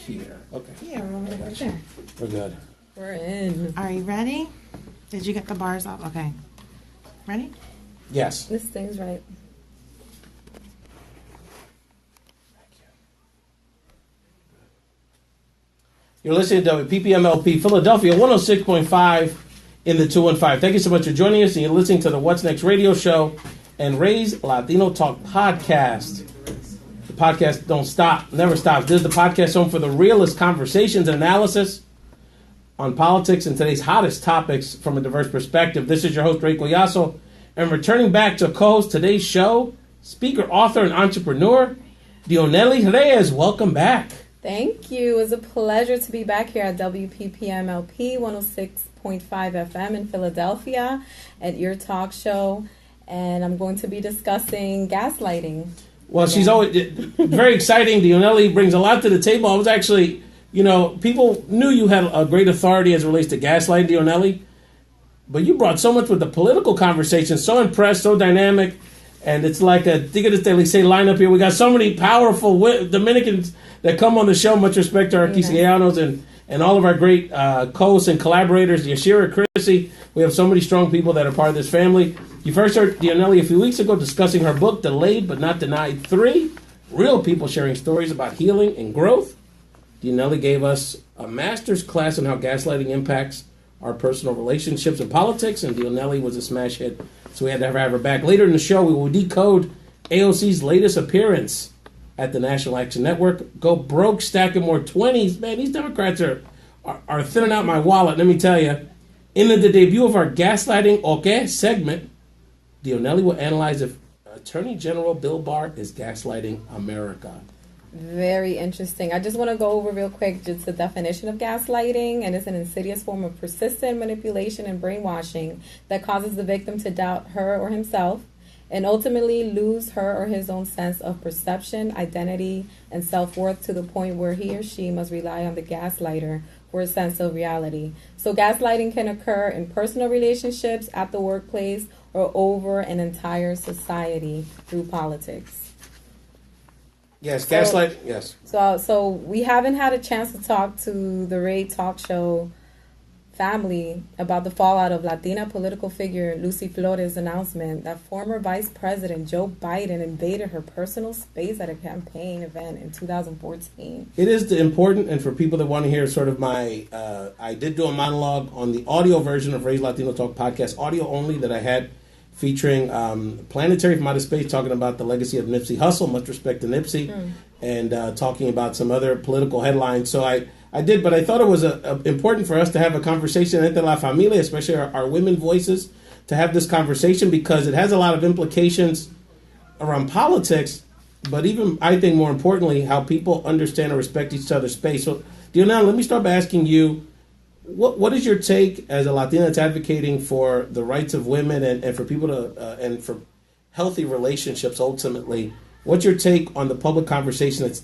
here. Okay. Yeah, we're over there. We're good. We're in. Are you ready? Did you get the bars up? Okay. Ready? Yes. This thing's right. You're listening to WPPMLP Philadelphia 106.5 in the 215. Thank you so much for joining us, and you're listening to the What's Next radio show and Ray's Latino Talk podcast. The podcast don't stop, never stops. This is the podcast home for the realest conversations and analysis on politics and today's hottest topics from a diverse perspective. This is your host, Ray Collazo, and returning back to co-host today's show, speaker, author, and entrepreneur, Dionelly Reyes. Welcome back. Thank you. It's a pleasure to be back here at WPPMLP 106.5 FM in Philadelphia at your talk show. And I'm going to be discussing gaslighting. Well, she's always very exciting. Dionelly brings a lot to the table. I was actually, people knew you had a great authority as it relates to gaslighting, Dionelly. But you brought so much with the political conversation, so impressed, so dynamic. And it's like a Tigres de Licey lineup here. We got so many powerful Dominicans that come on the show. Much respect to our Quisqueyanos and all of our great co-hosts and collaborators, Yashira, Chrissy. We have so many strong people that are part of this family. You first heard Dionelly a few weeks ago discussing her book, Delayed But Not Denied 3, Real People Sharing Stories About Healing and Growth. Dionelly gave us a master's class on how gaslighting impacts our personal relationships and politics, and Dionelly was a smash hit, so we had to have her back. Later in the show, we will decode AOC's latest appearance at the National Action Network. Go broke, stacking more 20s. Man, these Democrats are thinning out my wallet, let me tell you. In the debut of our Gaslighting Okay segment, Dionelly will analyze if Attorney General Bill Barr is gaslighting America. Very interesting. I just want to go over real quick just the definition of gaslighting, and it's an insidious form of persistent manipulation and brainwashing that causes the victim to doubt her or himself and ultimately lose her or his own sense of perception, identity, and self-worth to the point where he or she must rely on the gaslighter for a sense of reality. So gaslighting can occur in personal relationships, at the workplace, or over an entire society through politics. Yes, gaslight. Yes. So we haven't had a chance to talk to the Ray Talk Show family about the fallout of Latina political figure Lucy Flores' announcement that former Vice President Joe Biden invaded her personal space at a campaign event in 2014. It is important, and for people that want to hear sort of my, I did do a monologue on the audio version of Ray's Latino Talk podcast, audio only, that I had featuring Planetary from Outer Space, talking about the legacy of Nipsey Hussle, much respect to Nipsey, and talking about some other political headlines. So I did, but I thought it was important for us to have a conversation entre la familia, especially our women voices, to have this conversation because it has a lot of implications around politics, but even, I think more importantly, how people understand and respect each other's space. So, Dionelly, let me start by asking you, what is your take as a Latina that's advocating for the rights of women and for people to and for healthy relationships ultimately? What's your take on the public conversation that's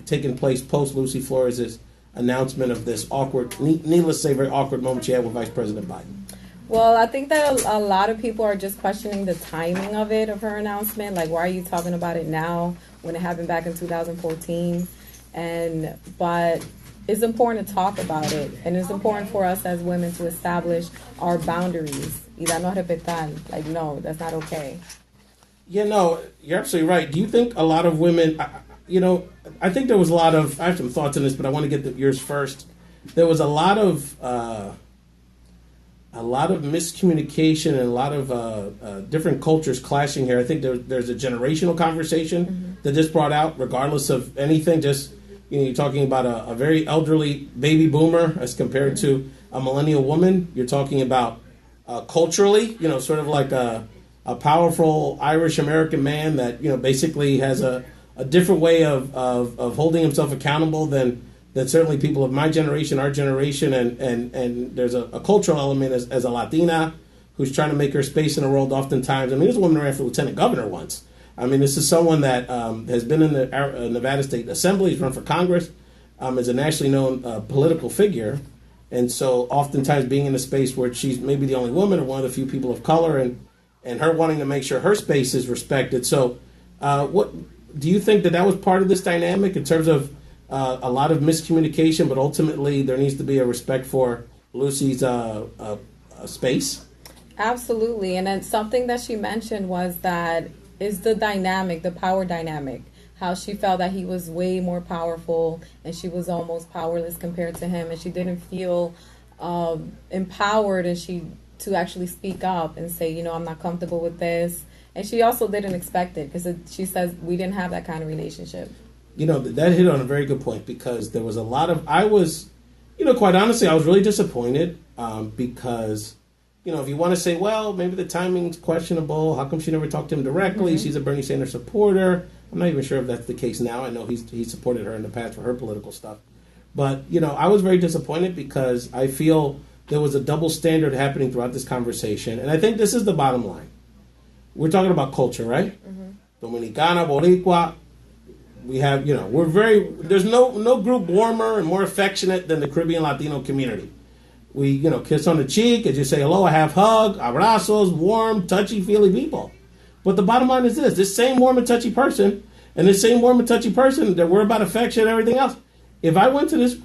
taken place post Lucy Flores' announcement of this awkward, needless to say, very awkward moment she had with Vice President Biden? Well, I think that a lot of people are just questioning the timing of her announcement. Like, why are you talking about it now when it happened back in 2014? But it's important to talk about it, and it's important for us as women to establish our boundaries. Y darnos a respetar. Like, no, that's not okay. Yeah, no, you're absolutely right. Do you think a lot of women, I think there was a lot of, I have some thoughts on this, but I want to get yours first. There was a lot of miscommunication and a lot of different cultures clashing here. I think there's a generational conversation that just brought out, regardless of anything, just, you're talking about a very elderly baby boomer as compared to a millennial woman. You're talking about culturally, sort of like a powerful Irish American man that, basically has a different way of holding himself accountable than certainly people of my generation, our generation, and there's a cultural element as a Latina who's trying to make her space in the world oftentimes. I mean, there's a woman who ran for lieutenant governor once. I mean, this is someone that has been in the Nevada State Assembly, has run for Congress, is a nationally known political figure. And so oftentimes being in a space where she's maybe the only woman or one of the few people of color and her wanting to make sure her space is respected. So what do you think that was part of this dynamic in terms of a lot of miscommunication, but ultimately there needs to be a respect for Lucy's space. Absolutely. And then something that she mentioned was that is the dynamic, the power dynamic. How she felt that he was way more powerful and she was almost powerless compared to him, and she didn't feel empowered to actually speak up and say, you know, I'm not comfortable with this. And she also didn't expect it because she says we didn't have that kind of relationship. You know, that hit on a very good point, because there was a lot of, quite honestly, I was really disappointed because, you know, if you want to say, well, maybe the timing's questionable, how come she never talked to him directly? Mm-hmm. She's a Bernie Sanders supporter. I'm not even sure if that's the case now. I know he supported her in the past for her political stuff. But, you know, I was very disappointed because I feel there was a double standard happening throughout this conversation. And I think this is the bottom line. We're talking about culture, right? Mm-hmm. Dominicana, Boricua. We have, you know, there's no group warmer and more affectionate than the Caribbean Latino community. We, you know, kiss on the cheek, as you say hello, I have hug, abrazos, warm, touchy-feely people. But the bottom line is this same warm and touchy person, and this same warm and touchy person that we're about affection and everything else, if I went to this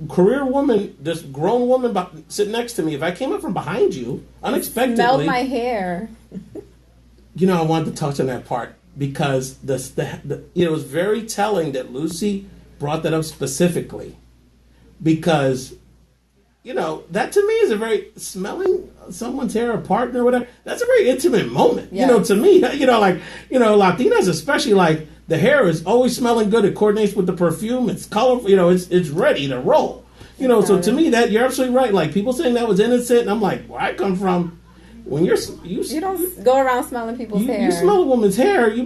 career woman, this grown woman sitting next to me, if I came up from behind you, unexpectedly... Smelled my hair. You know, I wanted to touch on that part, because it was very telling that Lucy brought that up specifically, because... You know, that to me is a very smelling someone's hair, a partner, whatever. That's a very intimate moment. Yeah. You know, to me, Latinas especially, like, the hair is always smelling good. It coordinates with the perfume. It's colorful. You know, it's ready to roll. You know, so to me, that you're absolutely right. Like, people saying that was innocent, and I'm like, where I come from, when you don't go around smelling people's hair. You smell a woman's hair, she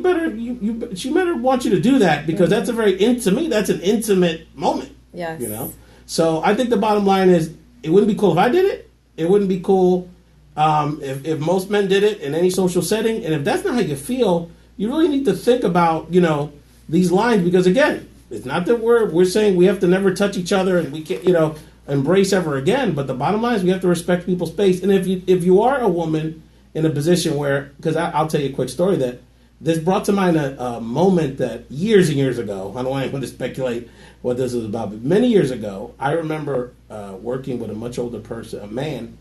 better want you to do that, because that's to me, that's an intimate moment. Yes. You know, so I think the bottom line is, it wouldn't be cool if I did it. It wouldn't be cool if most men did it in any social setting. And if that's not how you feel, you really need to think about, you know, these lines. Because, again, it's not that we're saying we have to never touch each other and we can't, you know, embrace ever again. But the bottom line is we have to respect people's space. And if you are a woman in a position where, because I'll tell you a quick story that this brought to mind a moment that years and years ago, I don't want anyone to speculate what this is about, but many years ago, I remember working with a much older person, a man,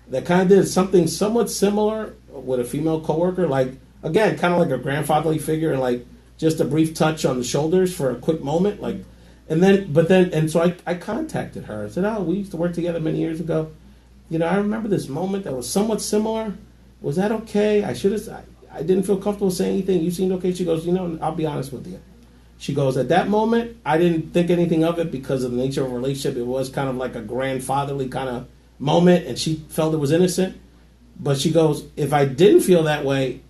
that kind of did something somewhat similar with a female coworker, like, again, kind of like a grandfatherly figure, and like just a brief touch on the shoulders for a quick moment, like, and so I contacted her. I said, oh, we used to work together many years ago. You know, I remember this moment that was somewhat similar. Was that okay? I didn't feel comfortable saying anything. You seemed okay. She goes, you know, I'll be honest with you. She goes, at that moment, I didn't think anything of it because of the nature of a relationship. It was kind of like a grandfatherly kind of moment, and she felt it was innocent. But she goes, if I didn't feel that way,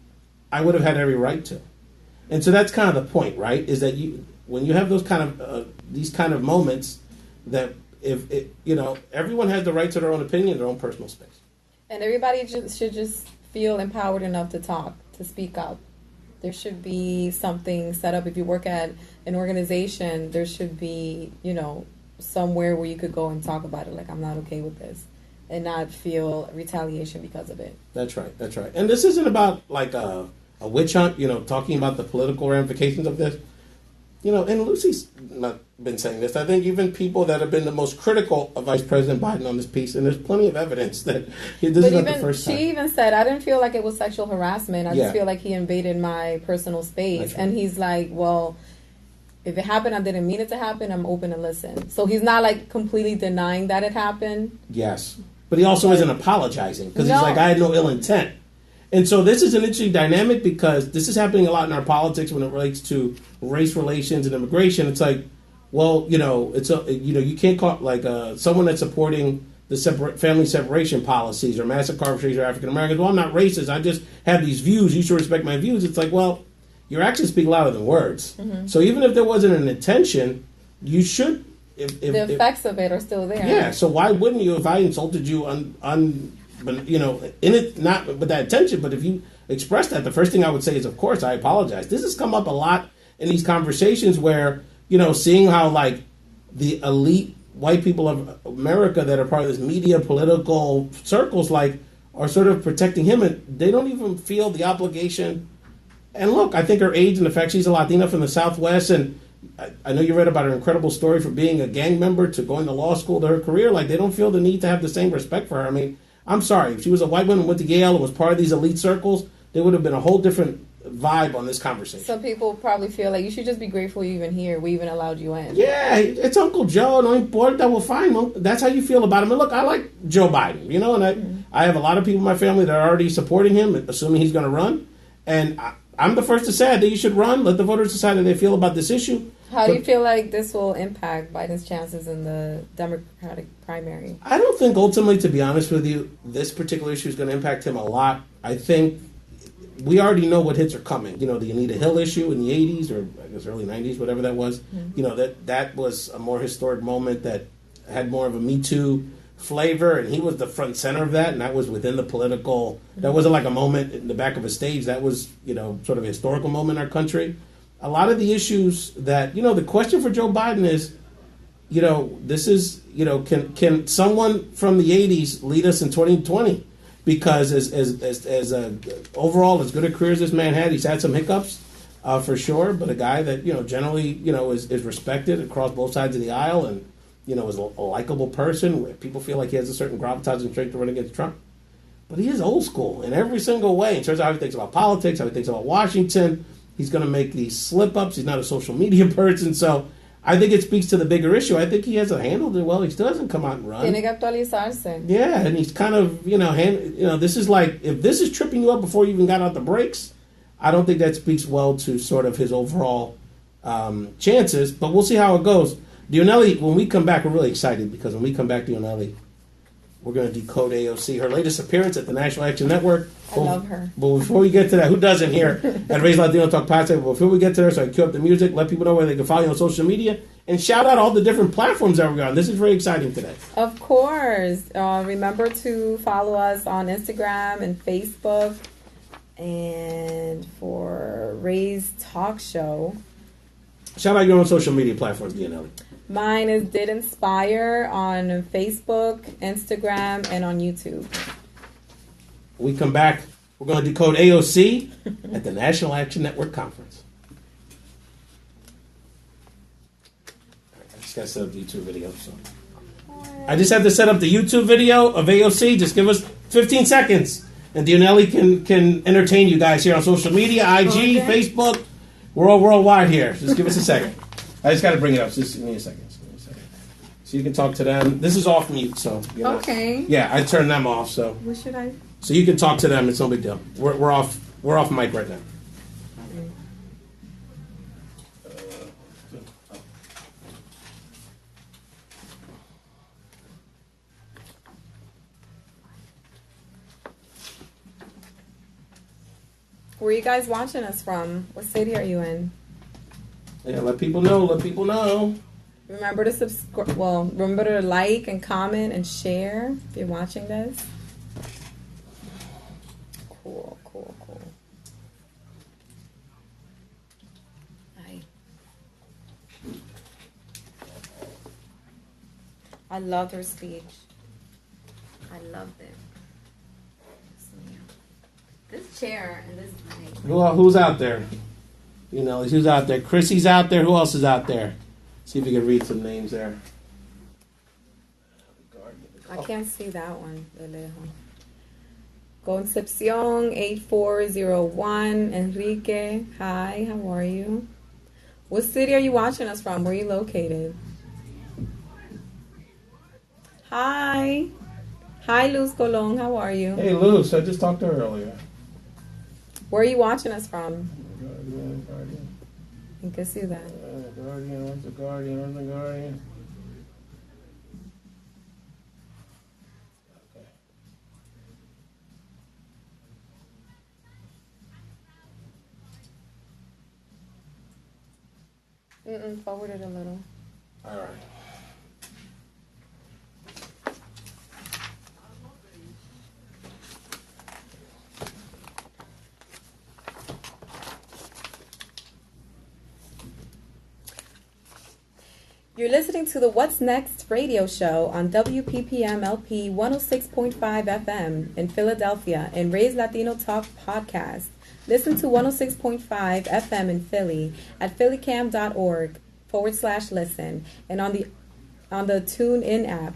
I would have had every right to. And so that's kind of the point, right? Is that when you have those kind of these kind of moments, that everyone has the right to their own opinion, their own personal space, and everybody should just feel empowered enough to talk, to speak up. There should be something set up. If you work at an organization, there should be, you know, somewhere where you could go and talk about it. Like, I'm not okay with this, and not feel retaliation because of it. That's right. That's right. And this isn't about like a witch hunt, you know, talking about the political ramifications of this. You know, and Lucy's not been saying this. I think even people that have been the most critical of Vice President Biden on this piece, and there's plenty of evidence that this is not the first time. She even said, I didn't feel like it was sexual harassment. I just feel like he invaded my personal space. Right. And he's like, well, if it happened, I didn't mean it to happen. I'm open to listen. So he's not like completely denying that it happened. Yes. But he also isn't apologizing, because he's like, I had no ill intent. And so this is an interesting dynamic, because this is happening a lot in our politics when it relates to race relations and immigration. It's like, well, you know, you can't call like someone that's supporting the family separation policies or mass incarceration of African Americans. Well, I'm not racist. I just have these views. You should respect my views. It's like, well, your actions speak louder than words. Mm-hmm. So even if there wasn't an intention, you should. The effects of it are still there. Yeah. So why wouldn't you? If I insulted you but, you know, in it, not with that intention, but if you express that, the first thing I would say is, of course, I apologize. This has come up a lot in these conversations where, you know, seeing how, like, the elite white people of America that are part of this media political circles, like, are sort of protecting him, and they don't even feel the obligation. And look, I think her age and the fact she's a Latina from the Southwest, and I know you read about her incredible story from being a gang member to going to law school to her career. Like, they don't feel the need to have the same respect for her. I mean, I'm sorry. If she was a white woman and went to Yale and was part of these elite circles, there would have been a whole different vibe on this conversation. Some people probably feel like you should just be grateful you're even here. We even allowed you in. Yeah, it's Uncle Joe. No importa, well, fine. That's how you feel about him. And look, I like Joe Biden, you know, and I have a lot of people in my family that are already supporting him, assuming he's going to run. And I'm the first to say I think he should run. Let the voters decide how they feel about this issue. How do you feel like this will impact Biden's chances in the Democratic primary? I don't think ultimately, to be honest with you, this particular issue is going to impact him a lot. I think we already know what hits are coming. You know, the Anita Hill issue in the 80s or I guess early 90s, whatever that was. Mm-hmm. You know, that was a more historic moment that had more of a Me Too flavor, and he was the front center of that, and that was within the political. That wasn't like a moment in the back of a stage. That was, you know, sort of a historical moment in our country. A lot of the issues that, you know, the question for Joe Biden is, you know, this is, you know, can someone from the 80s lead us in 2020? Because as overall, as good a career as this man had, he's had some hiccups for sure, but a guy that, you know, generally, you know, is respected across both sides of the aisle and, you know, is a likable person. People feel like he has a certain gravitas and strength to run against Trump. But he is old school in every single way in terms of how he thinks about politics, how he thinks about Washington. He's going to make these slip-ups. He's not a social media person. So I think it speaks to the bigger issue. I think he has handled it well. He still doesn't come out and run. Tiene que actualizarse. Yeah, and he's kind of, you know, this is like, if this is tripping you up before you even got out the brakes, I don't think that speaks well to sort of his overall chances. But we'll see how it goes. Dionelli, when we come back, we're really excited because when we come back, Dionelli, we're going to decode AOC, her latest appearance at the National Action Network. I love her. But before we get to that, who doesn't here at Raise Latino Talk Podcast? Before we get to there, so I cue up the music, let people know where they can follow you on social media, and shout out all the different platforms that we're on. This is very exciting today. Of course. Remember to follow us on Instagram and Facebook, and for Raise Talk Show. Shout out your own social media platforms, Dionelli. Mine is Did Inspire on Facebook, Instagram, and on YouTube. We come back, we're going to decode AOC at the National Action Network Conference. I just got to set up the YouTube video. So I just have to set up the YouTube video of AOC. Just give us 15 seconds. And Dionelli can entertain you guys here on social media, IG, Facebook. We're all worldwide here. Just give us a second. I just got to bring it up. Just give me a second. So you can talk to them. This is off mute, so you know. Okay. Yeah, I turned them off. So. What should I? So you can talk to them. It's no big deal. We're off mic right now. Where are you guys watching us from? What city are you in? Yeah, let people know. Let people know. Remember to subscribe. Well, remember to like and comment and share if you're watching this. Cool. Hi. I loved her speech. I loved it. This chair and this mic. Who's out there? You know, who's out there? Chrissy's out there. Who else is out there? See if we can read some names there. I can't see that one. Concepcion 8401. Enrique. Hi, how are you? What city are you watching us from? Where are you located? Hi. Hi, Luz Colon. How are you? Hey, Luz. I just talked to her earlier. Where are you watching us from? Guardian. You can see that. Guardian. Where's the Guardian? Forward it a little. All right. You're listening to the What's Next radio show on WPPM LP 106.5 FM in Philadelphia and Raise Latino Talk podcast. Listen to 106.5 FM in Philly at phillycam.org. radio.com/listen and on the TuneIn app.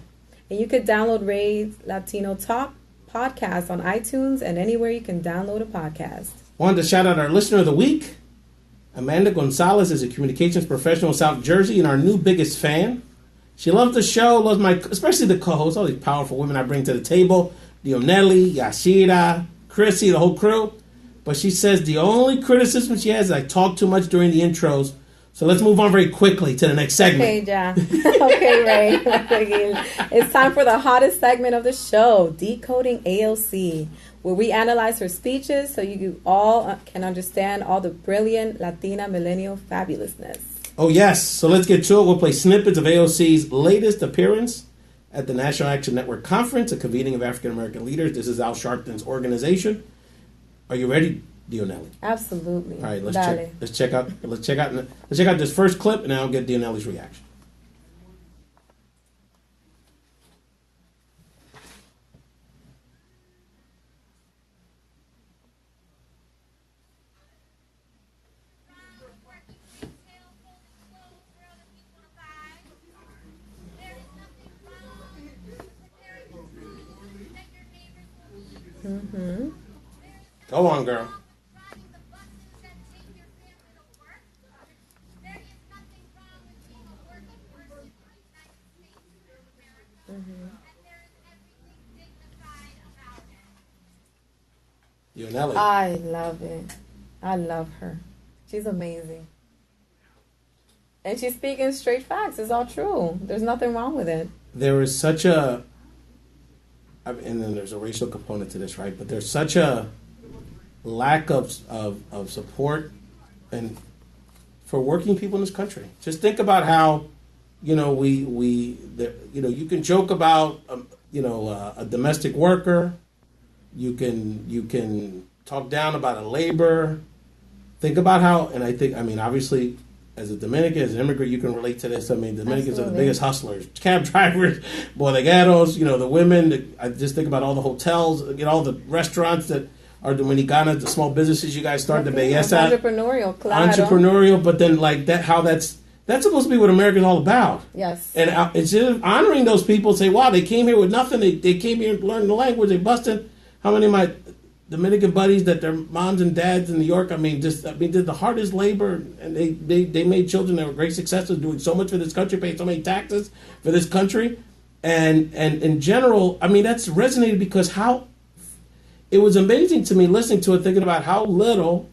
And you could download Ray's Latino Talk podcast on iTunes and anywhere you can download a podcast. Wanted to shout out our listener of the week. Amanda Gonzalez is a communications professional in South Jersey and our new biggest fan. She loves the show, loves especially the co-hosts, all these powerful women I bring to the table. Dionelli, Yashira, Chrissy, the whole crew. But she says the only criticism she has is I talk too much during the intros. So let's move on very quickly to the next segment. Okay, Ja. Okay, Ray. It's time for the hottest segment of the show, Decoding AOC, where we analyze her speeches so you all can understand all the brilliant Latina millennial fabulousness. Oh, yes. So let's get to it. We'll play snippets of AOC's latest appearance at the National Action Network Conference, a convening of African-American leaders. This is Al Sharpton's organization. Are you ready, Dionelli? Absolutely. All right, let's check out this first clip, and then I'll get Dionelli's reaction. Mm-hmm. Go on, girl. Dionelli. I love it. I love her. She's amazing. And she's speaking straight facts. It's all true. There's nothing wrong with it. There is such a, and then there's a racial component to this, right? But there's such a lack of support and for working people in this country. Just think about how, you can joke about, a domestic worker. You can talk down about a labor. Think about how, and obviously, as a Dominican, as an immigrant, you can relate to this. Dominicans Absolutely. are the biggest hustlers. Cab drivers, bodegueros, the women. I just think about all the hotels, all the restaurants that are Dominicanas, the small businesses you guys started, the belleza. Entrepreneurial, claro. Entrepreneurial, but then that's supposed to be what America's all about. Yes. And instead of honoring those people, say, wow, they came here with nothing. They came here and learned the language. They busted. How many of my Dominican buddies that their moms and dads in New York, did the hardest labor, and they made children that were great successes, doing so much for this country, paying so many taxes for this country. And in general, that's resonated because it was amazing to me listening to it, thinking about how little,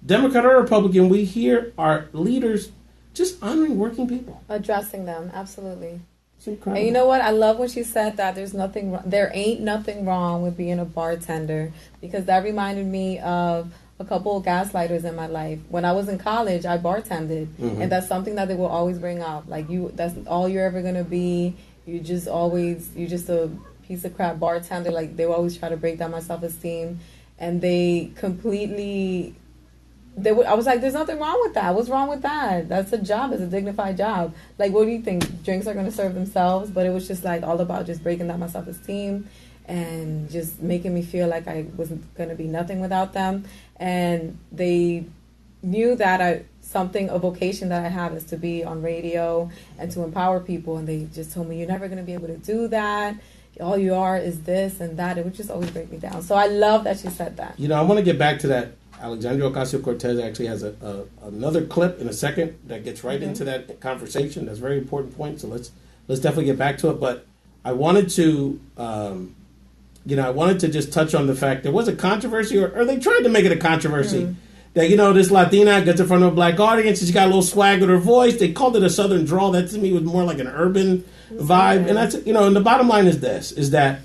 Democrat or Republican, we hear our leaders just honoring working people. Addressing them, absolutely. It's incredible. And you know what? I love when she said that there ain't nothing wrong with being a bartender, because that reminded me of a couple of gaslighters in my life. When I was in college, I bartended, and that's something that they will always bring up. Like, that's all you're ever gonna be. You're just a piece of crap bartender. Like, they will always try to break down my self-esteem, and they completely. I was like, there's nothing wrong with that. What's wrong with that? That's a job. It's a dignified job. Like, what do you think? Drinks are going to serve themselves? But it was just like all about just breaking down my self-esteem and just making me feel like I wasn't going to be nothing without them. And they knew that a vocation that I have is to be on radio and to empower people. And they just told me, you're never going to be able to do that. All you are is this and that. It would just always break me down. So I love that she said that. I want to get back to that. Alexandria Ocasio-Cortez actually has another clip in a second that gets right into that conversation. That's a very important point. So let's definitely get back to it. But I wanted to, just touch on the fact there was a controversy, or they tried to make it a controversy. That, this Latina gets in front of a black audience, she's got a little swag with her voice. They called it a Southern drawl. That to me was more like an urban vibe. And that's, and the bottom line is that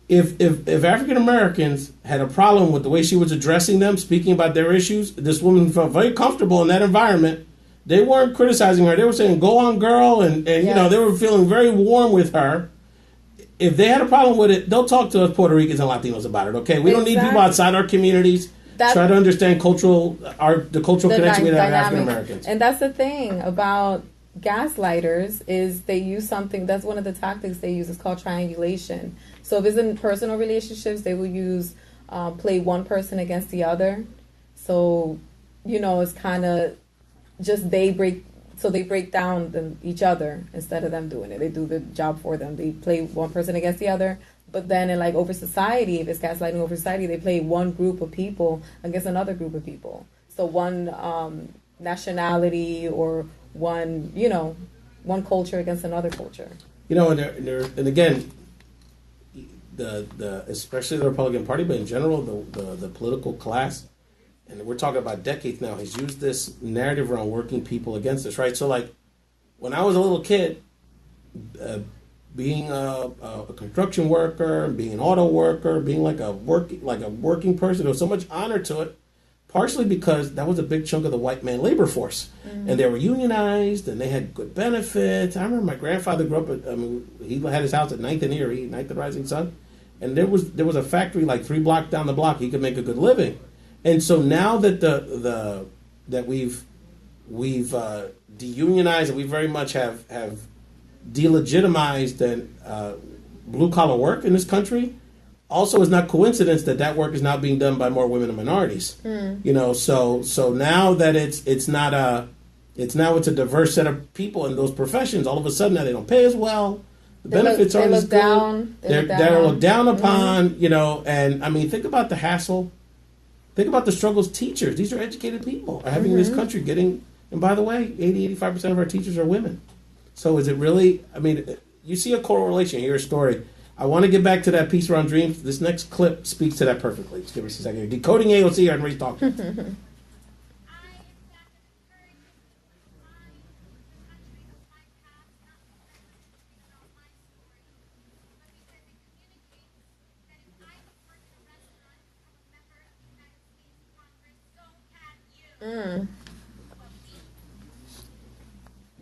If African Americans had a problem with the way she was addressing them, speaking about their issues, this woman felt very comfortable in that environment. They weren't criticizing her. They were saying, go on, girl. And Yes. They were feeling very warm with her. If they had a problem with it, they'll talk to us Puerto Ricans and Latinos about it, okay? We don't need people outside our communities. Try to understand the cultural connection we have with African Americans. And that's the thing about gaslighters is they use something, that's one of the tactics they use. It's called triangulation. So if it's in personal relationships, they will use play one person against the other. So, it's kind of just they break So they break down each other instead of them doing it. They do the job for them. They play one person against the other. But then in like over society, if it's gaslighting over society, they play one group of people against another group of people. So one nationality or one, one culture against another culture. And again, the especially the Republican Party, but in general, the political class, and we're talking about decades now, has used this narrative around working people against us, right? So, like, when I was a little kid, being a construction worker, being an auto worker, being like a working person, there was so much honor to it. Partially because that was a big chunk of the white man labor force, and they were unionized, and they had good benefits. I remember my grandfather grew up. He had his house at 9th and Erie, 9th and Rising Sun, and there was a factory like 3 blocks down the block. He could make a good living, and so now that that we've deunionized and we very much have delegitimized and blue collar work in this country. Also, it's not coincidence that work is now being done by more women and minorities. So now that it's a diverse set of people in those professions. All of a sudden, now they don't pay as well. The benefits aren't as good. They're looked down upon. And I mean, think about the hassle. Think about the struggles teachers. These are educated people are having in this country. And by the way, 85% of our teachers are women. So is it really? I mean, you see a correlation. You hear a story. I want to get back to that piece around dreams. This next clip speaks to that perfectly. Just give us a second. Decoding AOC and Ray talking.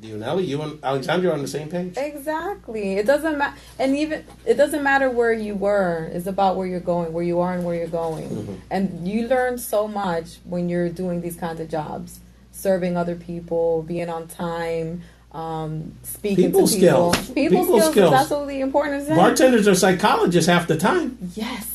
Dionelli, you and Alexandra are on the same page? Exactly. It doesn't matter, and even it doesn't matter where you were. It's about where you're going, where you are, and where you're going. Mm-hmm. And you learn so much when you're doing these kinds of jobs, serving other people, being on time, speaking to people. People skills is absolutely important. Bartenders are psychologists half the time. Yes.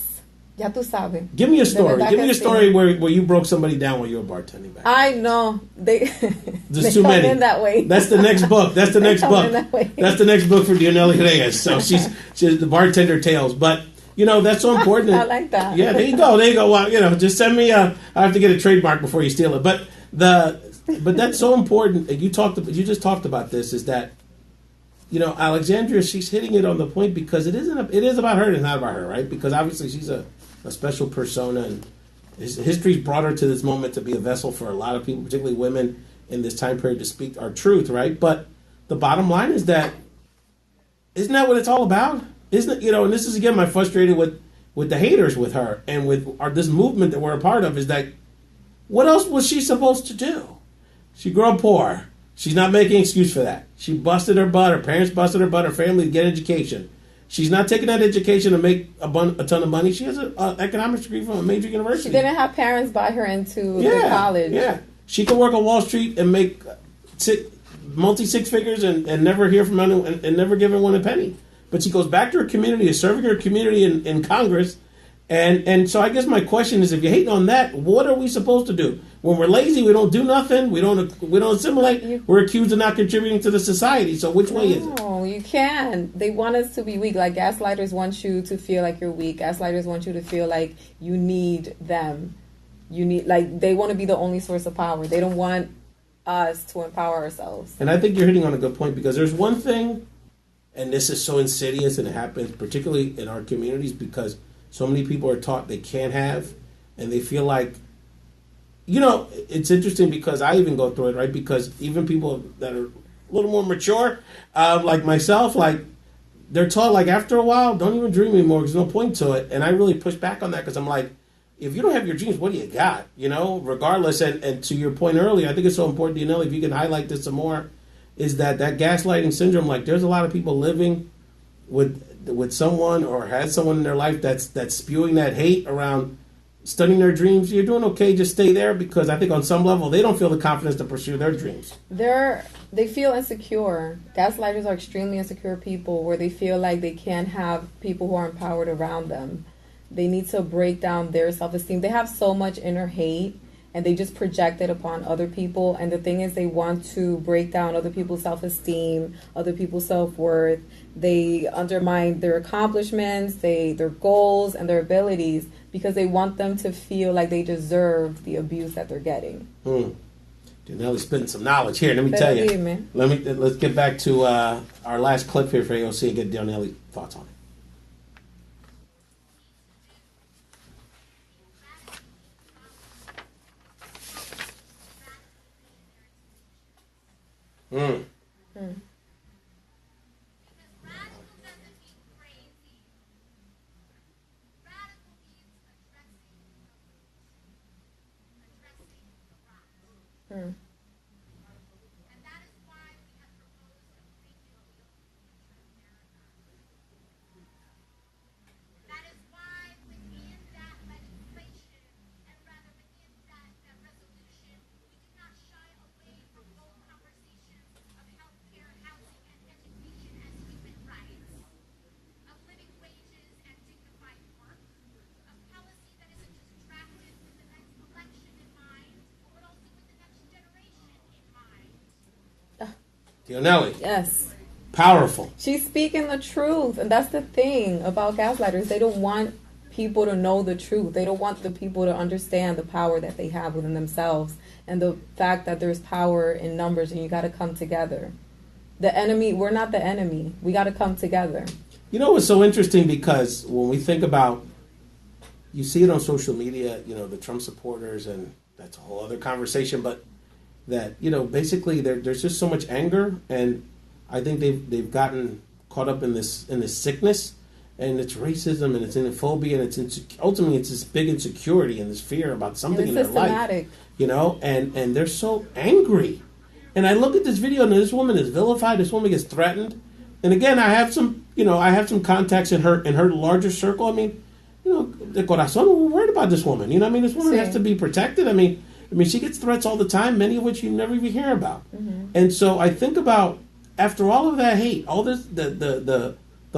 Ya tú sabes. Give me a story. Give me a story where you broke somebody down while you were bartending back. I know. There's too many. In that way. That's the next book. That's the next book. That's the next book for Dionelli Reyes. So she's the bartender tales. But that's so important. I like that. Yeah, there you go. Well, just send me I have to get a trademark before you steal it. But that's so important. You just talked about this. Is that Alexandria? She's hitting it on the point because it is about her and it's not about her, right? Because obviously she's a special persona, and history's brought her to this moment to be a vessel for a lot of people, particularly women, in this time period to speak our truth, right? But the bottom line is that isn't that what it's all about? Isn't it? And this is again my frustrated with the haters with her and with this movement that we're a part of is that what else was she supposed to do? She grew up poor. She's not making an excuse for that. She busted her butt. Her parents busted her butt. Her family to get education. She's not taking that education to make a ton of money. She has an economics degree from a major university. She didn't have parents buy her into the college. Yeah, she could work on Wall Street and make multi-six figures and never hear from anyone and never give anyone a penny. But she goes back to her community, is serving her community in Congress. And so I guess my question is, if you're hating on that, what are we supposed to do? When we're lazy, we don't do nothing. We don't assimilate. We're accused of not contributing to the society. So which way is it? No, you can. They want us to be weak. Like gaslighters want you to feel like you're weak. Gaslighters want you to feel like you need them. They want to be the only source of power. They don't want us to empower ourselves. And I think you're hitting on a good point because there's one thing, and this is so insidious and it happens particularly in our communities because so many people are taught they can't have, and they feel like, it's interesting because I even go through it, right? Because even people that are a little more mature, like myself, they're taught, after a while, don't even dream anymore. There's no point to it. And I really push back on that because I'm like, if you don't have your dreams, what do you got? Regardless. And to your point earlier, I think it's so important, if you can highlight this some more, is that gaslighting syndrome, there's a lot of people living with someone or has someone in their life that's spewing that hate around studying their dreams. You're doing okay, just stay there, because I think on some level they don't feel the confidence to pursue their dreams. They feel insecure. Gaslighters are extremely insecure people where they feel like they can't have people who are empowered around them. They need to break down their self-esteem. They have so much inner hate and they just project it upon other people. And the thing is, they want to break down other people's self-esteem, other people's self-worth. They undermine their accomplishments, their goals, and their abilities because they want them to feel like they deserve the abuse that they're getting. Dionelly's spitting some knowledge here. Let me tell you. Let's get back to our last clip here for AOC and get Dionelly's thoughts on it. Dionelly. Yes. Powerful. She's speaking the truth. And that's the thing about gaslighters. They don't want people to know the truth. They don't want the people to understand the power that they have within themselves and the fact that there's power in numbers and you got to come together. The enemy, we're not the enemy. We got to come together. You know what's so interesting, because when we think about, you see it on social media, the Trump supporters, and that's a whole other conversation, but that, basically there's just so much anger, and I think they've gotten caught up in this sickness, and it's racism, and it's xenophobia, and ultimately it's this big insecurity and this fear about something in their life, and they're so angry. And I look at this video, and this woman is vilified, this woman gets threatened, and again, I have some contacts in her larger circle. I mean, the corazón, we're worried about this woman. This woman has to be protected. I mean, she gets threats all the time, many of which you never even hear about. Mm-hmm. And so I think about, after all of that hate, all this, the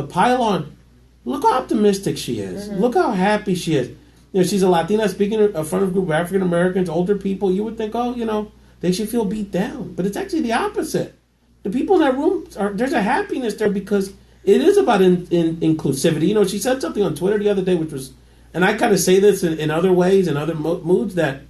pile on, look how optimistic she is. Mm-hmm. Look how happy she is. She's a Latina speaking in front of a group of African Americans, older people. You would think, they should feel beat down. But it's actually the opposite. The people in that room, there's a happiness there because it is about inclusivity. She said something on Twitter the other day, which was, and I kind of say this in other ways, in other moods, that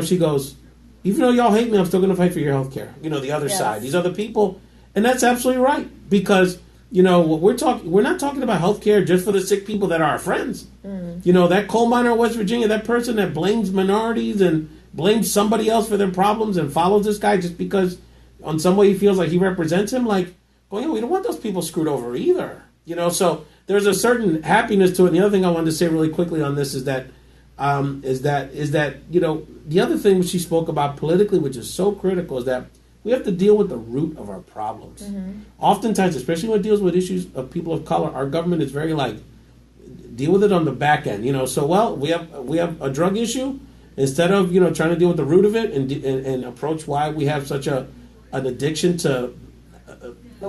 she goes, even though y'all hate me, I'm still going to fight for your health care. The other side, these other people. And that's absolutely right. Because, what we're not talking about health care just for the sick people that are our friends. Mm. That coal miner in West Virginia, that person that blames minorities and blames somebody else for their problems and follows this guy just because on some way he feels like he represents him, like, we don't want those people screwed over either. So there's a certain happiness to it. And the other thing I wanted to say really quickly on this is that the other thing which she spoke about politically, which is so critical, is that we have to deal with the root of our problems. Mm-hmm. Oftentimes, especially when it deals with issues of people of color, our government is very deal with it on the back end. So we have a drug issue, instead of trying to deal with the root of it and approach why we have such an addiction to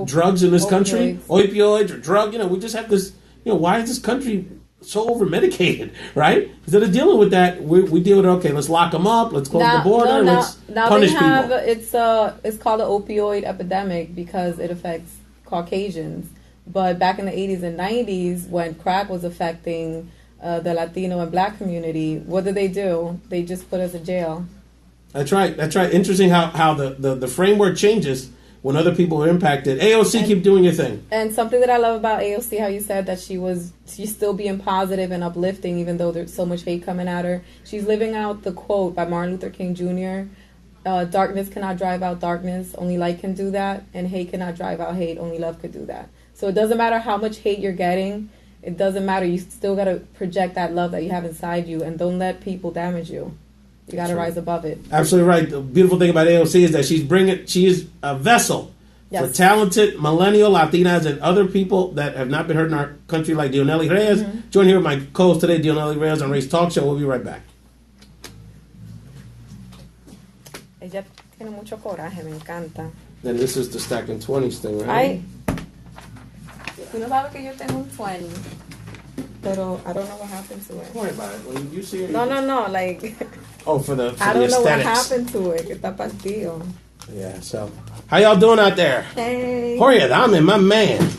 drugs in this country, opioids or drug. We just have this. Why is this country so over medicated, right? Instead of dealing with that, we deal with okay. Let's lock them up. Let's close the border. Let's punish people. It's called the opioid epidemic because it affects Caucasians. But back in the 80s and 90s, when crack was affecting the Latino and Black community, what did they do? They just put us in jail. That's right. Interesting how the framework changes when other people are impacted. AOC, keep doing your thing. And something that I love about AOC, how you said that she's still being positive and uplifting, even though there's so much hate coming at her. She's living out the quote by Martin Luther King Jr., darkness cannot drive out darkness, only light can do that, and hate cannot drive out hate, only love could do that. So it doesn't matter how much hate you're getting, it doesn't matter, you still got to project that love that you have inside you, and don't let people damage you. You got to rise above it. Absolutely right. The beautiful thing about AOC is that she is a vessel for talented millennial Latinas and other people that have not been heard in our country, like Dionelly Reyes. Mm-hmm. Join here with my co-host today, Dionelly Reyes, on Race Talk Show. We'll be right back. Ella tiene mucho coraje, me encanta. Then this is the Stacking 20s thing, right? Tú no sabes que yo tengo un 20. Pero I don't know what happened to it. Don't worry about it. When you see it. No. Like, Oh, for the I don't know what aesthetics. happened to it. Que está partido. Yeah. So, how y'all doing out there? Hey. Jorge Adame, my man.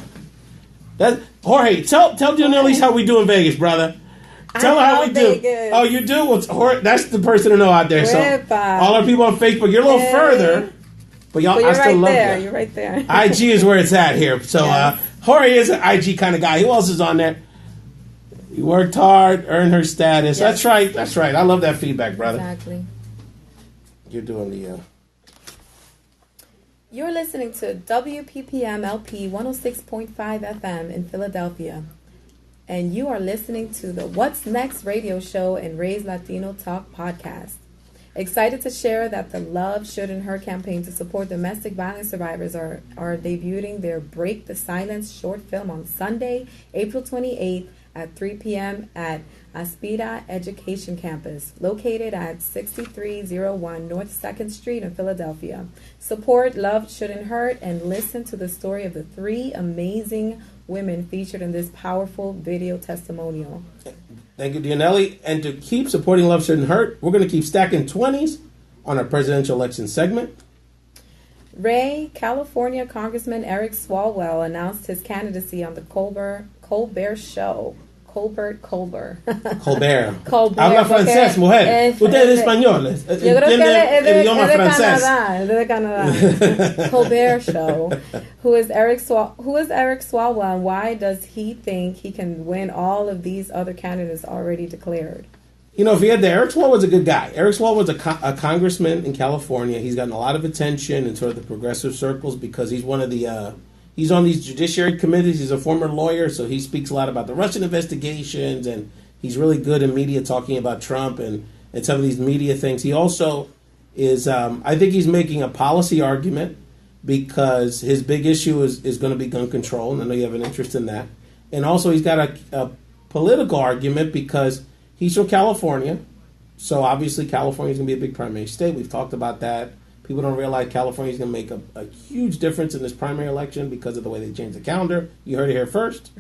Jorge, tell Dionellis how we do in Vegas, brother. Tell her how we do. Vegas. Oh, you do? Well, Jorge, that's the person to know out there. So, Wepa. all our people on Facebook, you're a little further, but y'all, But you're I still right love there. you. You're right there. IG is where it's at here. So, Yes. Jorge is an IG kind of guy. Who else is on there? You worked hard, earned her status. Yes. That's right. That's right. I love that feedback, brother. Exactly. You're doing the. You're listening to WPPM LP 106.5 FM in Philadelphia. And you are listening to the What's Next radio show and Raise Latino Talk podcast. Excited to share that the Love Shouldn't Hurt campaign to support domestic violence survivors are debuting their Break the Silence short film on Sunday, April 28th at 3 p.m. at Aspida Education Campus, located at 6301 North 2nd Street in Philadelphia. Support Love Shouldn't Hurt and listen to the story of the 3 amazing women featured in this powerful video testimonial. Thank you, Dionelli. And to keep supporting Love Shouldn't Hurt, we're going to keep stacking 20s on our presidential election segment. California Congressman Eric Swalwell announced his candidacy on the Colbert Show. Colbert. Colbert. porque Habla francés, mujer. Usted es español. Yo creo que Entiende el idioma francés. Es de Canadá. Colbert Show. Who is Eric Swalwell, and why does he think he can win all of these other candidates already declared? You know, if he had Eric Swalwell was a good guy. Eric Swalwell was a congressman in California. He's gotten a lot of attention in sort of the progressive circles because he's one of the he's on these judiciary committees. He's a former lawyer, so he speaks a lot about the Russian investigations, and he's really good in media talking about Trump and some of these media things. He also is, I think he's making a policy argument because his big issue is going to be gun control, and I know you have an interest in that. And also he's got a political argument because he's from California, so obviously California is going to be a big primary state. We've talked about that. People don't realize California is going to make a huge difference in this primary election because of the way they changed the calendar. You heard it here first,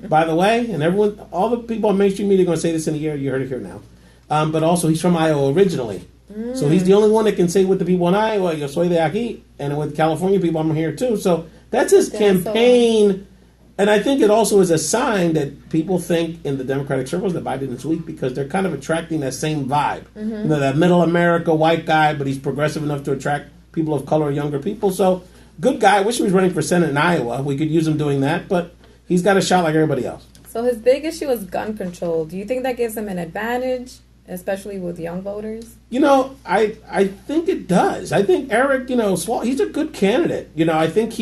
by the way. And everyone, all the people on mainstream media are going to say this in a year. You heard it here now. But also, he's from Iowa originally. So he's the only one that can say with the people in Iowa, yo soy de aquí. And with California people, I'm here too. So that's his campaign. And I think it also is a sign that people think in the Democratic circles that Biden is weak because they're kind of attracting that same vibe. You know, that middle America white guy, but he's progressive enough to attract people of color, younger people. So, good guy. I wish he was running for Senate in Iowa. We could use him doing that, but he's got a shot like everybody else. So his big issue is gun control. Do you think that gives him an advantage, especially with young voters? You know, I think it does. I think Eric, you know, he's a good candidate. You know, I think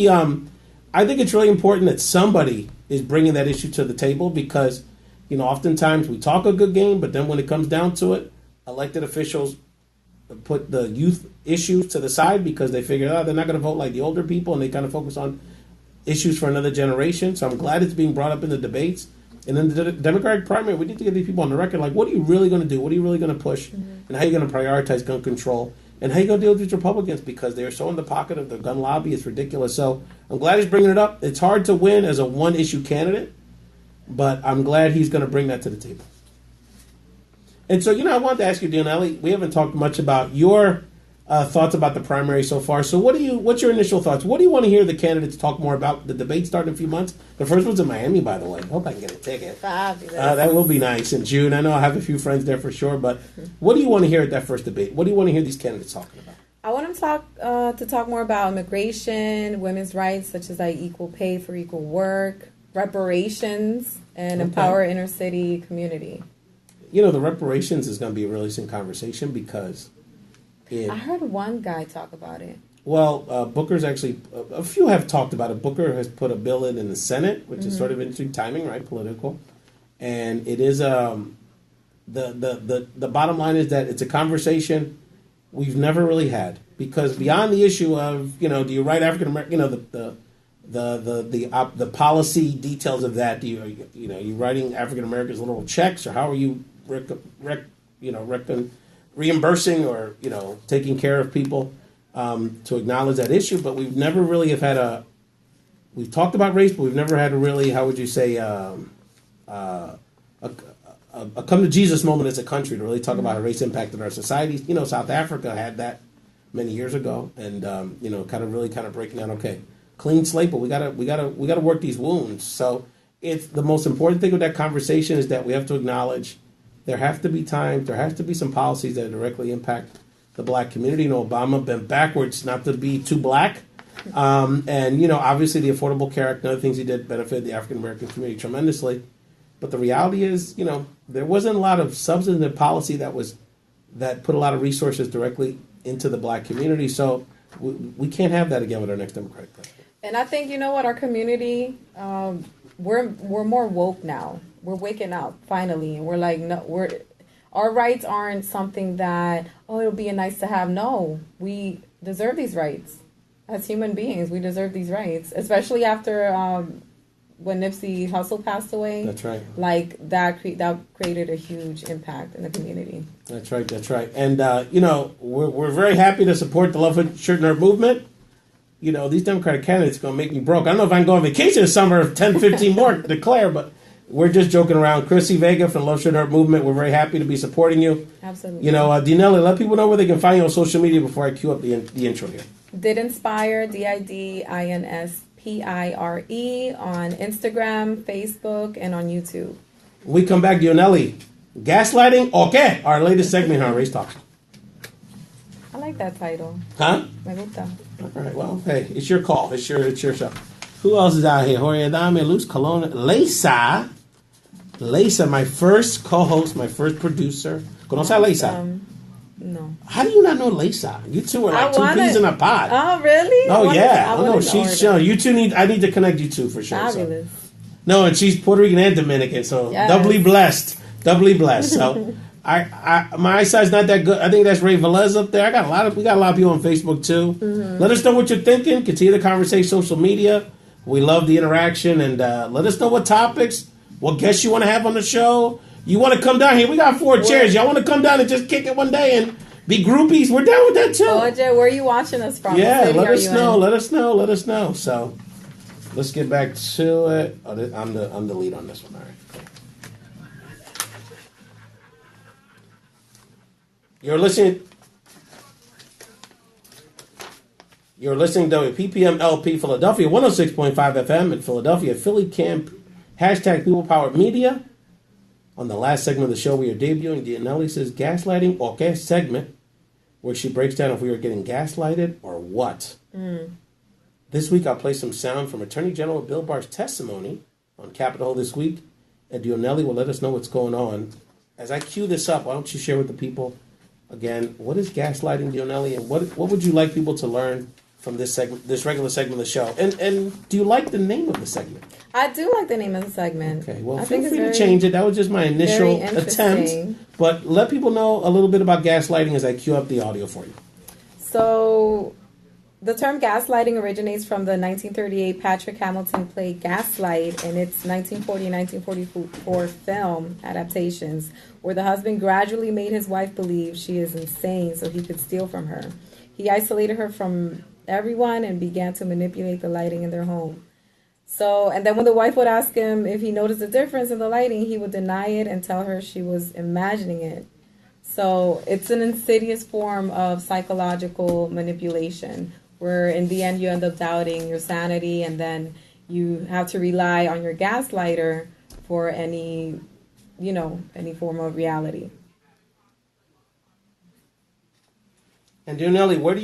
I think it's really important that somebody is bringing that issue to the table because, you know, oftentimes we talk a good game, but then when it comes down to it, elected officials put the youth issues to the side because they figure out they're not going to vote like the older people, and they kind of focus on issues for another generation. So I'm glad it's being brought up in the debates. And then the Democratic primary, we need to get these people on the record, like, what are you really going to do? What are you really going to push? And how are you going to prioritize gun control? And how are you going to deal with these Republicans? Because they're so in the pocket of the gun lobby. It's ridiculous. So I'm glad he's bringing it up. It's hard to win as a one-issue candidate, but I'm glad he's going to bring that to the table. And so, you know, I wanted to ask you, Dionelli, we haven't talked much about your thoughts about the primary so far. So what's your initial thoughts? What do you want to hear the candidates talk more about? The debate starting in a few months. The first one's in Miami, by the way. I hope I can get a ticket. Fabulous. That will be nice in June. I know I have a few friends there for sure. But what do you want to hear at that first debate? What do you want to hear these candidates talking about? I want to talk more about immigration, women's rights, such as like equal pay for equal work, reparations, and empower inner city community. You know, the reparations is going to be a really interesting conversation because I heard one guy talk about it. Well, Booker's actually, a few have talked about it. Booker has put a bill in the Senate, which is sort of interesting timing, right? Political. And it is, the bottom line is that it's a conversation we've never really had. Because beyond the issue of, you know, do you write African American, you know, the policy details of that, you writing African Americans little checks, or how are you, reimbursing or, you know, taking care of people to acknowledge that issue. But we've never really have had we've talked about race, but we've never had a really, how would you say, a a come to Jesus moment as a country to really talk about how race impacted our societies. You know, South Africa had that many years ago, and you know, kind of breaking down. Okay, clean slate, but we gotta work these wounds. So it's the most important thing with that conversation is that we have to acknowledge there have to be times, there has to be some policies that directly impact the black community. You know, Obama bent backwards not to be too black. And, you know, obviously the Affordable Care Act and other things he did benefited the African American community tremendously. But the reality is, you know, there wasn't a lot of substantive policy that put a lot of resources directly into the black community. So we can't have that again with our next Democratic president. And I think, you know what, our community, we're more woke now. We're waking up finally, and we're like, no, our rights aren't something that, oh, it'll be a nice to have. No, we deserve these rights. As human beings, we deserve these rights, especially after when Nipsey Hussle passed away. That's right. Like that created a huge impact in the community. That's right. And you know, we're very happy to support the Love Shirt Nerd movement. You know, these Democratic candidates are going to make me broke. I don't know if I can go on vacation this summer if 10, 15 more declare, but we're just joking around. Chrissy Vega from the Love Shirt Nerd movement. We're very happy to be supporting you. Absolutely. You know, Dinelli, let people know where they can find you on social media before I cue up the intro here. Did Inspire, DIDINSPIRE on Instagram, Facebook, and on YouTube. When we come back, Dionelli, gaslighting, okay, our latest segment here on Race Talks. I like that title. Huh? Me gusta. All right, well, hey, it's your call. It's your show. Who else is out here? Jorge Adame, Luz Colon, Leysa, my first co-host, my first producer. ¿Conoce a Leysa? No. How do you not know Leysa? You two are like two peas in a pod. Oh, really? Oh, yeah. Oh, no, you two I need to connect you two for sure. Fabulous. So. No, and she's Puerto Rican and Dominican, so yes. Doubly blessed. So my eyesight's not that good. I think that's Ray Velez up there. We got a lot of people on Facebook too. Mm-hmm. Let us know what you're thinking. Continue the conversation, social media. We love the interaction, and let us know what topics, what guests you want to have on the show. You want to come down here? We got 4 chairs. Y'all want to come down and just kick it one day and be groupies? We're down with that too. OJ, where are you watching us from? Yeah, let us know. So let's get back to it. Oh, I'm the lead on this one. All right. You're listening to WPPM LP Philadelphia 106.5 FM in Philadelphia, Philly Camp, #PeoplePoweredMedia. On the last segment of the show, we are debuting Dionelli Says Gaslighting Okay segment, where she breaks down if we are getting gaslighted or what. This week, I'll play some sound from Attorney General Bill Barr's testimony on Capitol Hill this week, and Dionelli will let us know what's going on. As I cue this up, why don't you share with the people, again, what is gaslighting, Dionelli, and what would you like people to learn from this segment, this regular segment of the show? And do you like the name of the segment? I do like the name of the segment. Okay, well, feel free to change it. That was just my initial attempt. But let people know a little bit about gaslighting as I cue up the audio for you. So, the term gaslighting originates from the 1938 Patrick Hamilton play Gaslight in its 1940 and 1944 film adaptations, where the husband gradually made his wife believe she is insane so he could steal from her. He isolated her from everyone and began to manipulate the lighting in their home. So, and then when the wife would ask him if he noticed a difference in the lighting, he would deny it and tell her she was imagining it. So it's an insidious form of psychological manipulation, where in the end you end up doubting your sanity, and then you have to rely on your gaslighter for any form of reality. And Dionelli, where do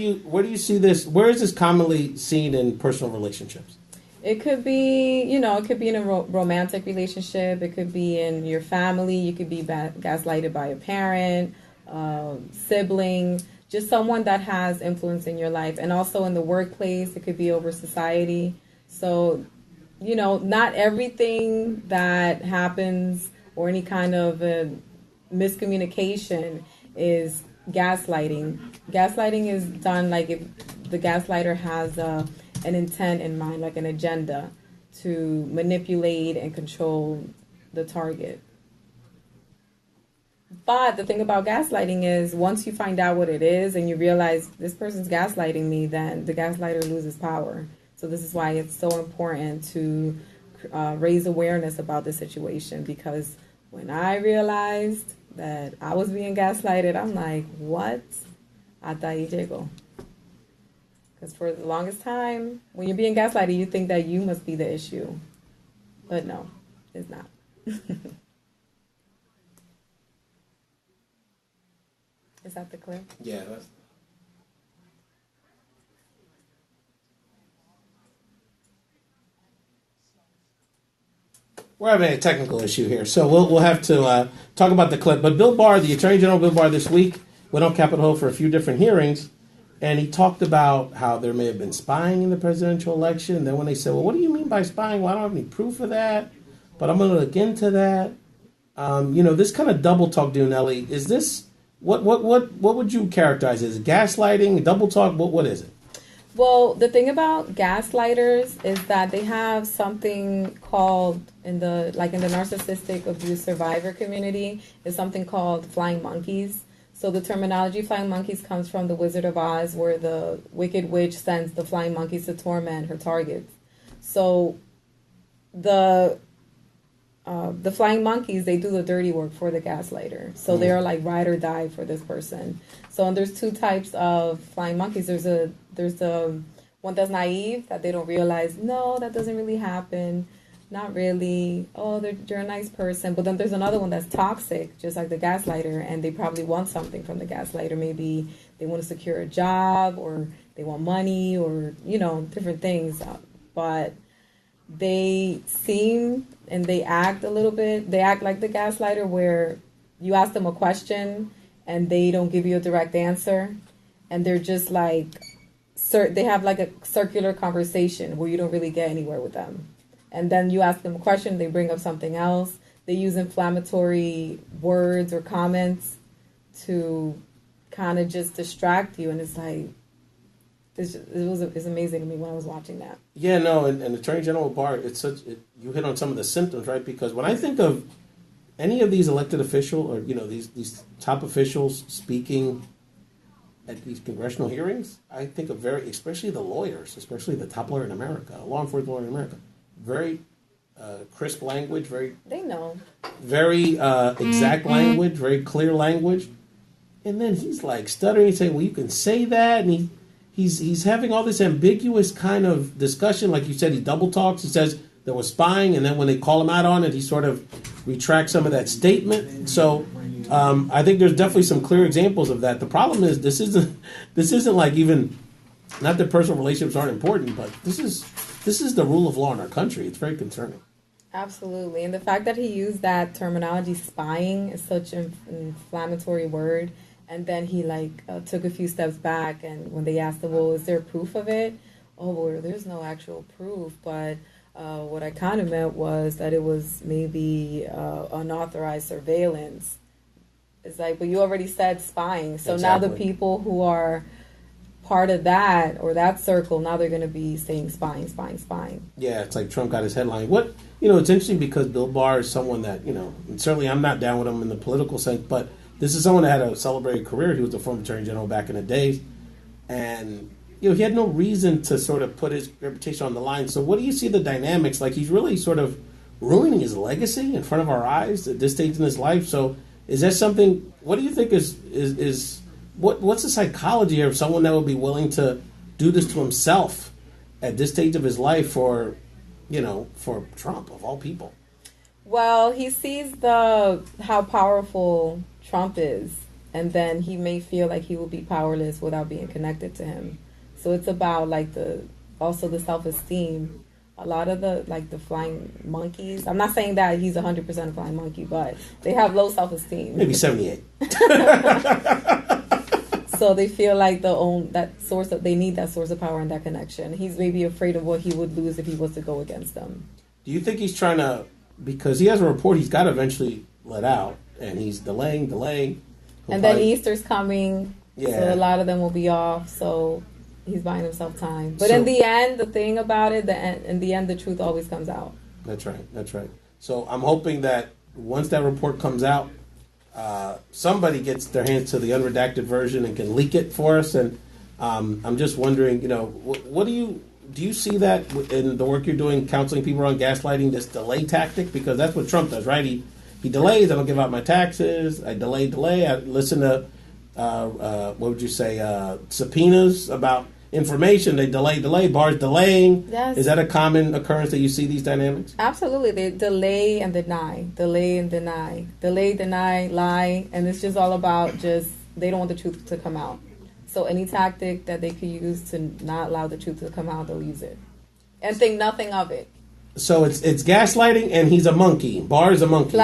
you see this? Where is this commonly seen in personal relationships? It could be, in a romantic relationship. It could be in your family. You could be gaslighted by a parent, sibling, just someone that has influence in your life. And also in the workplace, it could be over society. So, not everything that happens or any kind of miscommunication is gaslighting. Gaslighting is done like if the gaslighter has an intent in mind, like an agenda to manipulate and control the target. But the thing about gaslighting is once you find out what it is and you realize this person's gaslighting me, then the gaslighter loses power. So this is why it's so important to raise awareness about the situation, because When I realized that I was being gaslighted, I'm like, what? Hasta ahí llegó. Because for the longest time, when you're being gaslighted, you think that you must be the issue. But no, it's not. Is that the clip? Yeah. That's... We're having a technical issue here, so we'll have to talk about the clip. But Bill Barr, the Attorney General Bill Barr, this week went on Capitol Hill for a few different hearings, and he talked about how there may have been spying in the presidential election. And then when they said, "Well, what do you mean by spying?" Well, I don't have any proof of that, but I'm going to look into that. This kind of double talk, Dionelli, is this what would you characterize as gaslighting, double talk? What is it? Well, the thing about gaslighters is that they have something called in the narcissistic abuse survivor community is something called flying monkeys. So the terminology flying monkeys comes from the Wizard of Oz, where the Wicked Witch sends the flying monkeys to torment her targets. So the flying monkeys, they do the dirty work for the gaslighter. So they're like ride or die for this person. So and there's two types of flying monkeys. There's the one that's naive, that they don't realize, no, that doesn't really happen. Not really. Oh, they're a nice person. But then there's another one that's toxic, just like the gaslighter, and they probably want something from the gaslighter. Maybe they want to secure a job, or they want money, or, different things. But they seem and they act a little bit, they act like the gaslighter, where you ask them a question and they don't give you a direct answer. And they're just like, they have like a circular conversation where you don't really get anywhere with them. And then you ask them a question, they bring up something else. They use inflammatory words or comments to kind of just distract you. And it's like, it's amazing to me when I was watching that. Yeah, no, and Attorney General Barr, you hit on some of the symptoms, right? Because when I think of any of these elected officials, or these top officials speaking at these congressional hearings, I think of especially the lawyers, especially the top lawyer in America, law enforcement lawyer in America, very crisp language, they know, very exact language, very clear language, and then he's like stuttering. He's saying, "Well, you can say that," and he's having all this ambiguous kind of discussion. Like you said, he double talks. He says there was spying, and then when they call him out on it, he sort of retracts some of that statement. So I think there's definitely some clear examples of that. The problem is this isn't like, even, not that personal relationships aren't important, but this is the rule of law in our country. It's very concerning. Absolutely. And the fact that he used that terminology, spying, is such an inflammatory word. And then he took a few steps back, and when they asked him, well, is there proof of it? Oh, well, there's no actual proof, but what I kind of meant was that it was maybe unauthorized surveillance. It's like, but you already said spying. So Now the people who are part of that, or that circle, now they're going to be saying spying. Yeah, it's like Trump got his headline. It's interesting because Bill Barr is someone that, and certainly I'm not down with him in the political sense, but this is someone that had a celebrated career. He was the former Attorney General back in the days. And, he had no reason to sort of put his reputation on the line. So what do you see the dynamics? Like, he's really sort of ruining his legacy in front of our eyes at this stage in his life. So is that something, what do you think what's the psychology of someone that would be willing to do this to himself at this stage of his life for Trump, of all people? Well, he sees how powerful Trump is, and then he may feel like he will be powerless without being connected to him. So it's about also the self-esteem. A lot of the flying monkeys, I'm not saying that he's 100% a flying monkey, but they have low self-esteem. Maybe 78. So they feel like they need that source of power and that connection. He's maybe afraid of what he would lose if he was to go against them. Do you think he's trying to, because he has a report he's got to eventually let out, and he's delaying. And then Easter's coming, yeah. So a lot of them will be off, so he's buying himself time. But in the end, the thing about it, in the end, the truth always comes out. That's right. So I'm hoping that once that report comes out, somebody gets their hands to the unredacted version and can leak it for us. And I'm just wondering, what do you see that in the work you're doing, counseling people on gaslighting, this delay tactic? Because that's what Trump does, right? he delays. I don't give out my taxes. I delay. I listen to what would you say, subpoenas about information. They delay. Bars delaying. Yes. Is that a common occurrence that you see these dynamics? Absolutely. They delay and deny, lie, and it's just all about just they don't want the truth to come out. So any tactic that they could use to not allow the truth to come out, they'll use it and think nothing of it. So it's gaslighting, and he's a monkey. Barr is a monkey.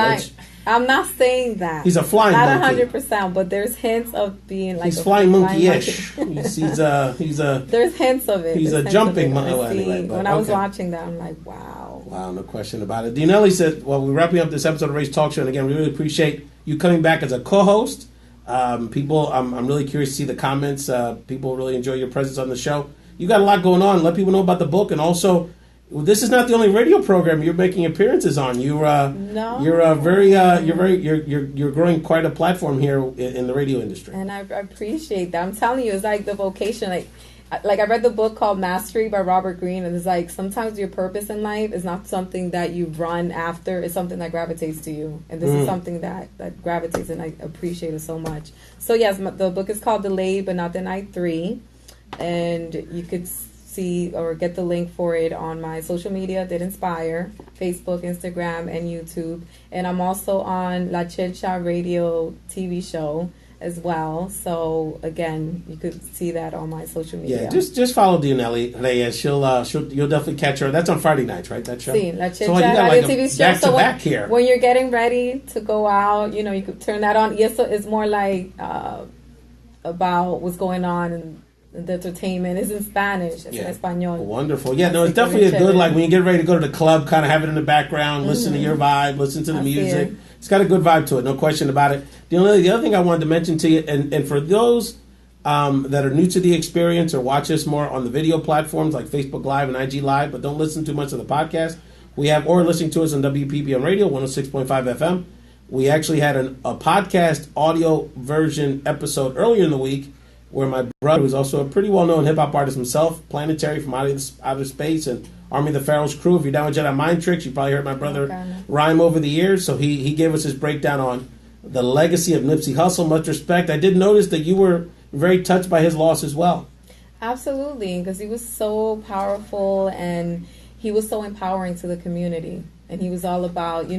I'm not saying that. He's a flying not monkey. 100%, but there's hints of being like he's a flying monkey. monkey-ish. he's a. There's hints of it. He's There's a hints jumping of it. monkey. Anyway, when I was watching that, I'm like, wow. Wow, no question about it. Dionelli said, well, we're wrapping up this episode of Race Talk Show, and again, we really appreciate you coming back as a co-host. People, I'm really curious to see the comments. People really enjoy your presence on the show. You got a lot going on. Let people know about the book, and also, this is not the only radio program you're making appearances on. You're growing quite a platform here in the radio industry. And I appreciate that. I'm telling you, it's like the vocation. Like I read the book called Mastery by Robert Greene, and it's like sometimes your purpose in life is not something that you run after. It's something that gravitates to you, and this is something that gravitates, and I appreciate it so much. So yes, the book is called Delayed But Not Denied 3, and you could see or get the link for it on my social media, Did Inspire, Facebook, Instagram, and YouTube. And I'm also on La Chilcha Radio TV show as well. So again, you could see that on my social media. Yeah, just follow Dionelli Reyes. You'll definitely catch her. That's on Friday nights, right? That show. Sí, La Chilcha so you got Radio like TV show. back to back here. When you're getting ready to go out, you could turn that on. Yes, so it's more like about what's going on and the entertainment. Is in Spanish. It's in Espanol. Wonderful. Yeah, no, it's definitely a good, like, when you get ready to go to the club, kind of have it in the background, listen to your vibe, listen to the music. It's got a good vibe to it, no question about it. The other thing I wanted to mention to you, and for those that are new to the experience or watch us more on the video platforms like Facebook Live and IG Live, but don't listen too much to the podcast, or listening to us on WPPM Radio, 106.5 FM. We actually had a podcast audio version episode earlier in the week where my brother, who's also a pretty well-known hip-hop artist himself, Planetary from Outer Space and Army of the Pharaoh's crew. If you're down with Jedi Mind Tricks, you probably heard my brother rhyme over the years. So he gave us his breakdown on the legacy of Nipsey Hussle. Much respect. I did notice that you were very touched by his loss as well. Absolutely, because he was so powerful and he was so empowering to the community. And he was all about,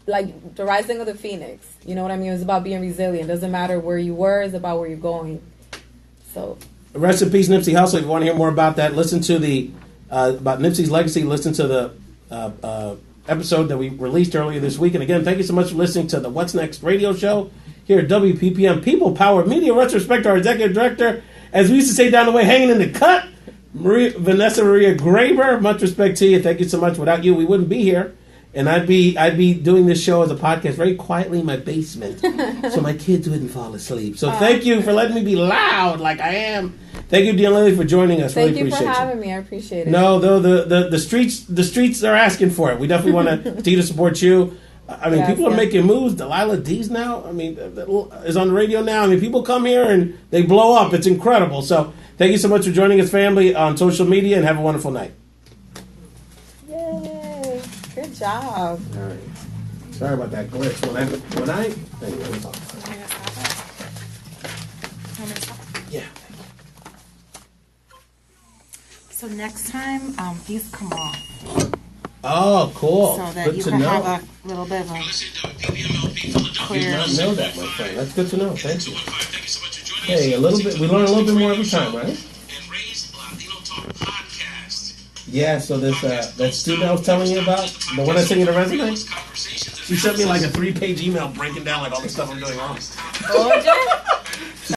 like the rising of the phoenix. You know what I mean? It was about being resilient. It doesn't matter where you were, it's about where you're going. So rest in peace, Nipsey Hussle. If you want to hear more about that, listen to the about Nipsey's legacy, listen to the episode that we released earlier this week. And again, thank you so much for listening to the What's Next radio show here at WPPM People Power Media. Respect to our executive director, as we used to say down the way, hanging in the cut, Vanessa Maria Graber. Much respect to you. Thank you so much. Without you, we wouldn't be here. And I'd be doing this show as a podcast very quietly in my basement, so my kids wouldn't fall asleep. So thank you for letting me be loud like I am. Thank you, Dionelli, for joining us. Thank you for having me. I appreciate it. No, though the streets are asking for it. We definitely want to continue to support you. I mean, people are making moves. Delilah D's now, I mean, is on the radio now. I mean, people come here and they blow up. It's incredible. So thank you so much for joining us, family, on social media, and have a wonderful night. Yay. Good job. All right. Sorry about that glitch. Anyway, yeah. So next time, these come off. Oh, cool. So that good you to can know. have a little bit of a clear. Did not know that, my friend. That's good to know. Thank you. Hey, a little bit. We learn a little bit more every time, right? Yeah. So this that student I was telling you about, the one I sent you the resume, she sent me like a 3-page email breaking down like all the stuff I'm doing wrong. Oh,